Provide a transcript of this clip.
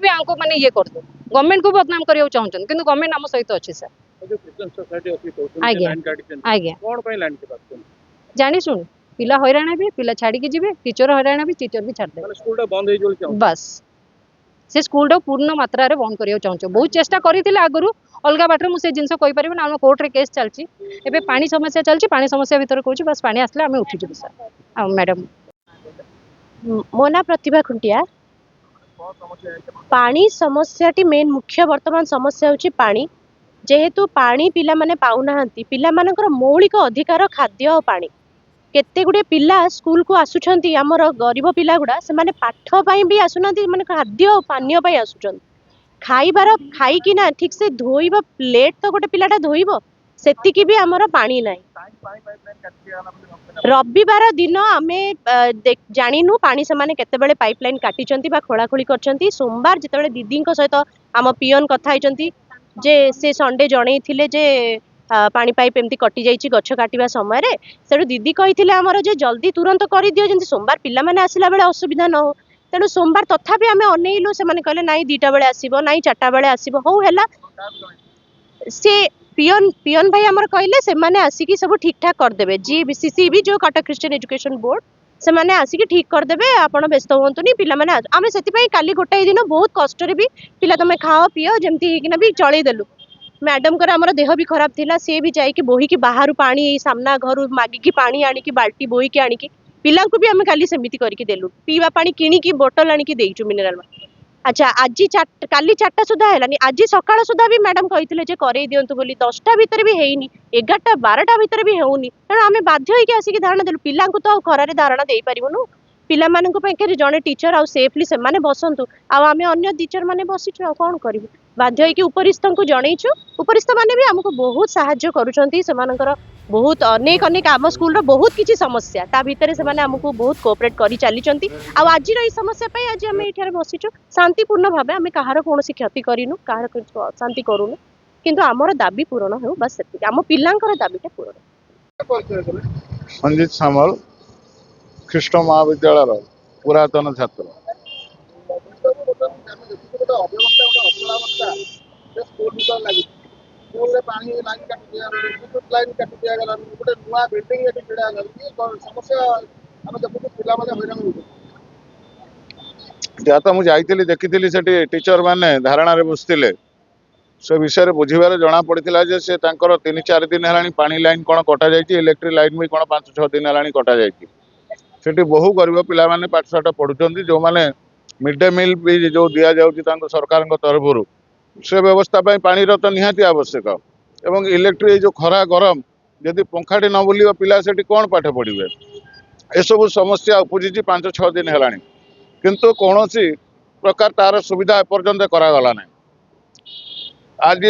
भी आमको माने ये कर दो गवर्नमेंट को बदनाम करियो चाहछन किंतु गवर्नमेंट हम सहित अछि सर आज्ञा जानी सुन पिला हैरान भी पिला छाड़ी के जिवे टीचर हैरान भी टीचर भी छाड़ दे बस से स्कूल पूर्ण मात्रा रे बंद करियो चाहछो बहुत चेष्टा करिथिले आगरु अलगा बाटर मु से जिंस कहि परिबे ना हम कोर्ट रे केस चलची एबे पानी समस्या चलची पानी समस्या भीतर कहूची बस पानी आसले हम उठी जबु सर आ मैडम मो ना प्रतिभा खुंटिया पानी समस्या टी मेन मुख्य वर्तमान समस्या होची पानी जेहेतु पानी पिला माने पाउनाहांती पिला मानकर मौलिक अधिकार खाद्य और पानी केते गुडे पिला स्कूल को आसुछंती हमर गरीब पिला गुडा से माने पाठ पई भी आसुनांती माने खाद्य और पानी पई आसुछन खाइबार खाई कि ना ठीक से धोइबा प्लेट तो गोटे पिलाटा धोइबो सेतिकी भी हमर पानी नाही रविवार दिन आमे जानिनु पानी से माने केते बेले पाइपलाइन काटिचंती बा खोलाखोली करचंती सोमवार जेतेबेले दीदी सहित आम पियन कथा होइचंती जे से संडे जणै थिले जे पानी पाइप एमती कटि जाइछि गछ काटिबा समय रे सेडु दीदी कहिथिले हमर जे जल्दी तुरंत करि दियो जेंति सोमवार पिला माने आसिला बेले असुविधा न हो तेणु सोमवार तथापि आमे अनेइलु से माने कहले नाई 2टा बेले आसीबो नाई 4टा बेले आसीबो हो हैला से पियन पियन भाई हमर कहले से माने आसिकी सब ठीक ठाक कर देबे जी बीसीसी भी जो कटक क्रिश्चियन एजुकेशन बोर्ड से माने आसिकी ठीक कर देबे आपण व्यस्त होंतुनी पिला माने आमे सेति पई काली गोटाई दिन बहुत कष्ट रे भी पिला तमे खाओ पियो जेमती कि ना भी चळै देलु मैडम कर हमर देह भी खराब थिला से भी जाई कि बोही की बाहर पानी सामना घर मागी की पानी आनी की बाल्टी बोही की आनी की पिला को भी आमे काली समिति करके देलु पीवा पानी किनी की बोतल आनी की देइचु मिनरल अच्छा आज काली 4टा सुधा हैलानी आज सकाळ सुधा भी मैडम कहिथिले जे करई दियंतु बोली 10टा भीतर भी हेइनी 11टा 12टा भीतर भी हेउनी तेणु आमे बाध्य होई के आसी की धारणा देलु पिला को तो खरा रे धारणा देई परिबनु पिला मानन को पाखे जने टीचर आ सेफली से माने बसंतु आ आमे अन्य टीचर माने बसिछु आ कोन करिबु बाध्य होई कि उपरिस्थन को जणैछु उपरिस्थ माने भी हमको बहुत सहाय्य करूछंती सेमानकर बहुत अनेक अनेक आम स्कूल रो बहुत किछि समस्या ता भीतर से माने हमको बहुत कोऑपरेट करि चालीचंती आ आज रो ई समस्या पई आज हम एठारे बसिछु शांतिपूर्ण भाबे हम कहार कोनोसी क्षति करिनु कहार शांति करूनु किंतु हमर दाबी पूर्ण हो बस सेति हम पिल्लांकर दाबीटा पूर्ण संजीत सामल ख्रीष्ट महाविद्यालय पुरातन छात्र जहाँ तो मुझे देखी से टीचर मैंने धारणा बसते से विषय बुझार जना पड़ा जे से 3-4 दिन है पानी लाइन कौन कटा जाए इलेक्ट्रिक लाइन भी कौन 5-6 दिन है कटा जाए बहु गरीब पिला माने पाठशाठ पढ़ुं जो मैंने मिड डे मिल भी जो दि जाऊँ सरकार तरफ से व्यवस्था पानी तो निहाती आवश्यक एवं इलेक्ट्रिक जो खरा गरम जदि पंखाटी न बुल पिला से कौन पाठ पढ़े एसबू समस्या उपजी 5-6 दिन है किंतु कौन प्रकार तार सुविधा एपर्यंत करागला आज